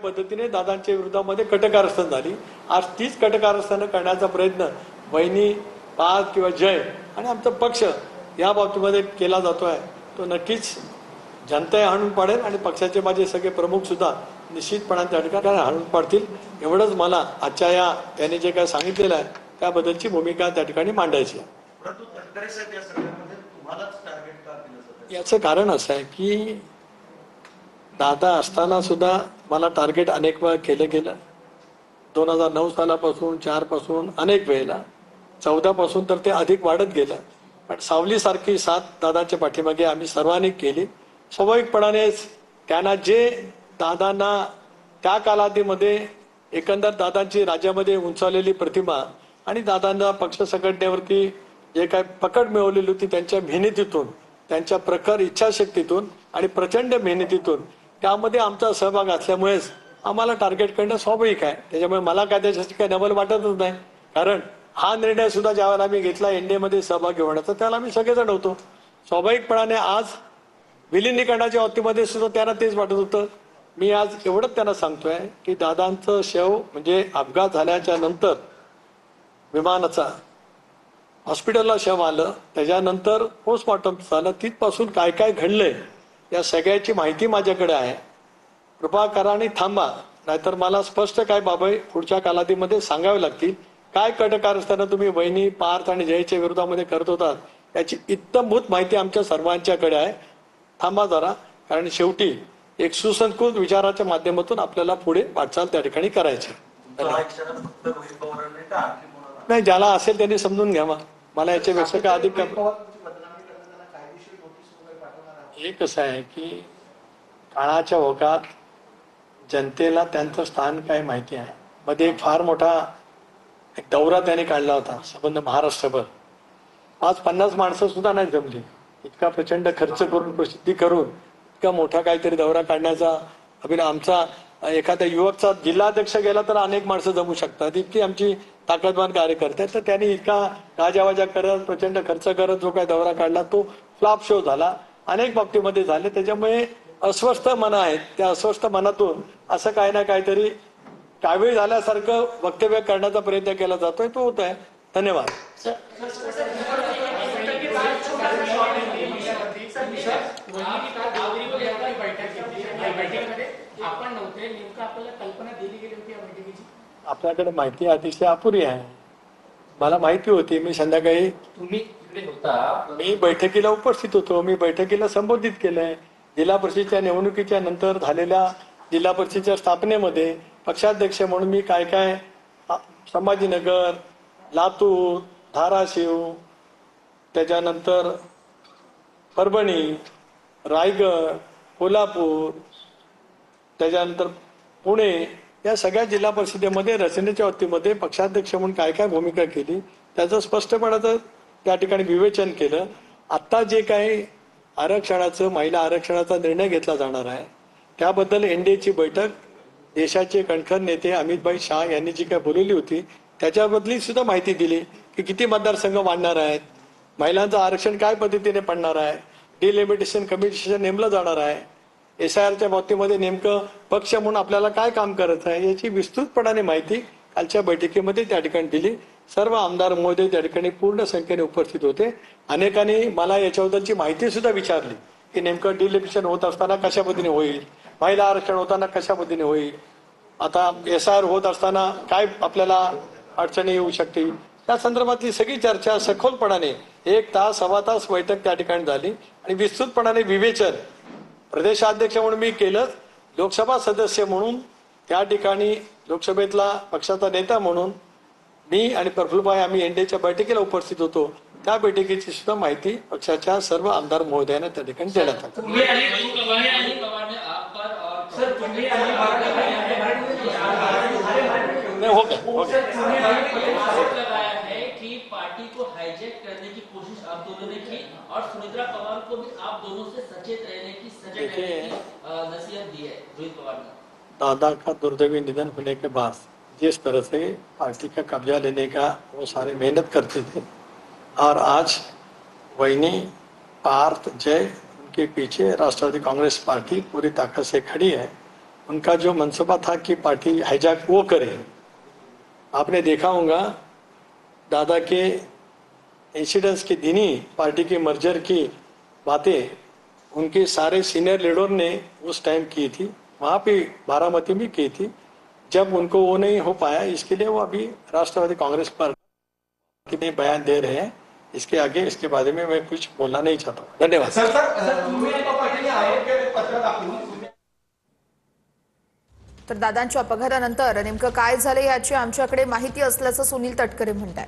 पद्धतीने दादांच्या विरोधामध्ये कटकारस्थान झाली. आज तीच कटकारस्थान करण्याचा प्रयत्न वहिनी, पार्थ किंवा जय आणि आमचा पक्ष या बाबतीमध्ये केला जातोय. तो नक्कीच जनता हाणून पाडेल आणि पक्षाचे माझे सगळे प्रमुख सुद्धा निश्चितपणाने त्या ठिकाणी हाणून पाडतील. एवढंच मला आजच्या या त्यांनी जे काय सांगितलेलं आहे त्याबद्दलची भूमिका त्या ठिकाणी मांडायची आहे. याचं कारण असं आहे की दादा असताना सुद्धा मला टार्गेट अनेक वेळा केलं गेलं. 2009 सालापासून 4 पासून अनेक वेळेला 14 पासून तर ते अधिक वाढत गेलं. पण सावलीसारखी साथ दादाच्या पाठीमागे आम्ही सर्वांनी केली. स्वाभाविकपणानेच त्यांना जे दादांना त्या कालावधीमध्ये एकंदर दादांची राज्यामध्ये उंचावलेली प्रतिमा आणि दादांना पक्ष संघटनेवरती जे काय पकड मिळवलेली होती त्यांच्या मेहनतीतून, त्यांच्या प्रखर इच्छाशक्तीतून आणि प्रचंड मेहनतीतून त्यामध्ये आमचा सहभाग असल्यामुळेच आम्हाला टार्गेट करणं स्वाभाविक आहे. त्याच्यामुळे मला काय त्याच्याशी काही नवल वाटतच नाही. कारण हा निर्णय सुद्धा ज्यावेळेला आम्ही घेतला एनडीएमध्ये सहभागी होण्याचा त्याला आम्ही सगळेजण होतो. स्वाभाविकपणाने आज विलिनीकरणाच्या बाबतीमध्ये सुद्धा त्यांना तेच वाटत होतं. मी आज एवढंच त्यांना सांगतोय की दादांचं शव म्हणजे अपघात झाल्याच्या नंतर विमानाचा हॉस्पिटलला शव आलं, त्याच्यानंतर पोस्टमॉर्टम झालं, तिथपासून काय काय घडलंय या सगळ्याची माहिती माझ्याकडे आहे. कृपा करा आणि थांबा, नाहीतर मला स्पष्ट काय बाबा पुढच्या कालावधीमध्ये सांगावे लागतील. काय कटकारस्थानं तुम्ही वहिनी, पार्थ आणि जयच्या विरोधामध्ये करत होतात याची इत्तमभूत माहिती आमच्या सर्वांच्याकडे आहे. थांबा जरा, कारण शेवटी एक सुसंस्कृत विचाराच्या माध्यमातून आपल्याला पुढे वाटचाल त्या ठिकाणी करायची. नाही, ज्याला असेल त्यांनी समजून घ्यावा. मला याच्यापेक्षा काय अधिक हे कसं आहे की काळाच्या ओघात जनतेला त्यांचं स्थान काय माहिती आहे. मध्ये एक फार मोठा एक दौरा त्याने काढला होता संबंध महाराष्ट्रभर. 50 माणसं सुद्धा नाही जमली. इतका प्रचंड खर्च करून, प्रसिद्धी करून इतका मोठा काहीतरी दौरा काढण्याचा अभिनव आमचा एखाद्या युवकचा जिल्हाध्यक्ष गेला तर अनेक माणसं जमू शकतात. इतकी आमची ताकदवान कार्यकर्ते आहेत. तर त्यांनी इतका गाजावाजा करत, प्रचंड खर्च करत जो काही दौरा काढला तो फ्लॉप शो झाला. अनेक बाबतीमध्ये झाले. त्याच्यामुळे अस्वस्थ मन आहेत. त्या अस्वस्थ मनातून असं काही ना काहीतरी कावीळ झाल्यासारखं वक्तव्य करण्याचा प्रयत्न केला जातोय, तो होत आहे. धन्यवाद. आपल्याकडे माहिती अतिशय अपुरी आहे. मला माहिती होती. मी संध्याकाळी मी बैठकीला उपस्थित होतो. मी बैठकीला संबोधित केलंय. जिल्हा परिषदेच्या निवडणुकीच्या नंतर झालेल्या जिल्हा परिषदेच्या स्थापनेमध्ये पक्षाध्यक्ष म्हणून मी काय काय संभाजीनगर, लातूर, धाराशिव, त्याच्यानंतर परभणी, रायगड, कोल्हापूर, त्याच्यानंतर पुणे या सगळ्या जिल्हा परिषदेमध्ये रचनेच्या बाबतीमध्ये पक्षाध्यक्ष म्हणून काय काय भूमिका केली त्याचं स्पष्टपणाचं त्या ठिकाणी विवेचन केलं. आता जे काही आरक्षणाचं, महिला आरक्षणाचा निर्णय घेतला जाणार आहे त्याबद्दल एनडीएची बैठक देशाचे कणखर नेते अमितभाई शाह यांनी जी काय बोलवली होती त्याच्याबद्दली सुद्धा माहिती दिली की किती मतदारसंघ वाढणार आहेत, महिलांचं आरक्षण काय पद्धतीने पडणार आहे, डिलिमिटेशन कमिशन नेमलं जाणार आहे, SIRच्या बाबतीमध्ये नेमकं पक्ष म्हणून आपल्याला काय काम करत आहे याची विस्तृतपणाने माहिती कालच्या बैठकीमध्ये त्या ठिकाणी दिली. सर्व आमदार महोदय त्या ठिकाणी पूर्ण संख्येने उपस्थित होते. अनेकांनी मला याच्याबद्दलची माहिती सुद्धा विचारली की नेमकं डिलिमिटेशन होत असताना कशा पद्धतीने होईल, महिला आरक्षण होताना कशा पद्धतीने होईल, आता SIR होत असताना काय आपल्याला अडचणी येऊ शकतील, त्या संदर्भातली सगळी चर्चा सखोलपणाने 1 तास, सव्वा तास बैठक त्या ठिकाणी झाली आणि विस्तृतपणाने विवेचन प्रदेशाध्यक्ष म्हणून मी केलं. लोकसभा सदस्य म्हणून त्या ठिकाणी लोकसभेतला पक्षाचा नेता म्हणून मी आणि प्रफुल्लभाई आम्ही एनडीएच्या बैठकीला उपस्थित होतो. त्या बैठकीची सुद्धा माहिती पक्षाच्या सर्व आमदार महोदयांना त्या ठिकाणी देण्यात आली. पार्टी को हाईजैक करने की कोशिश आप दोनों ने की और सुमित्रा पवार को भी आप दोनों से सचेत रहने की, सजग रहने की नसीहत दी है रोहित पवार ने. दादा का दुर्दैवी निधन होने के बाद जिस तरह से पार्टी का कब्जा लेने का वो सारे मेहनत करते थे और आज वहिनी, पार्थ, जय उनके पीछे राष्ट्रवादी कांग्रेस पार्टी पूरी ताकत से खड़ी है. उनका जो मनसूबा था कि पार्टी हाईजैक वो करे। आपने देखा होगा दादा के इंसिडेंट्स के दिन ही पार्टी के मर्जर की बातें उनके सारे सीनियर लीडर ने उस टाइम की थी, वहां पे बारामती में की थी। जब उनको वो नहीं हो पाया, इसके लिए वो अभी राष्ट्रवादी कांग्रेस पार्टी में बयान दे रहे हैं। इसके आगे इसके बारे में मैं कुछ बोलना नहीं चाहता। धन्यवाद। तर दादांच्या अपघातानंतर नेमकं काय झालं याची आमच्याकडे माहिती असल्याचं सुनील तटकरे म्हणतात।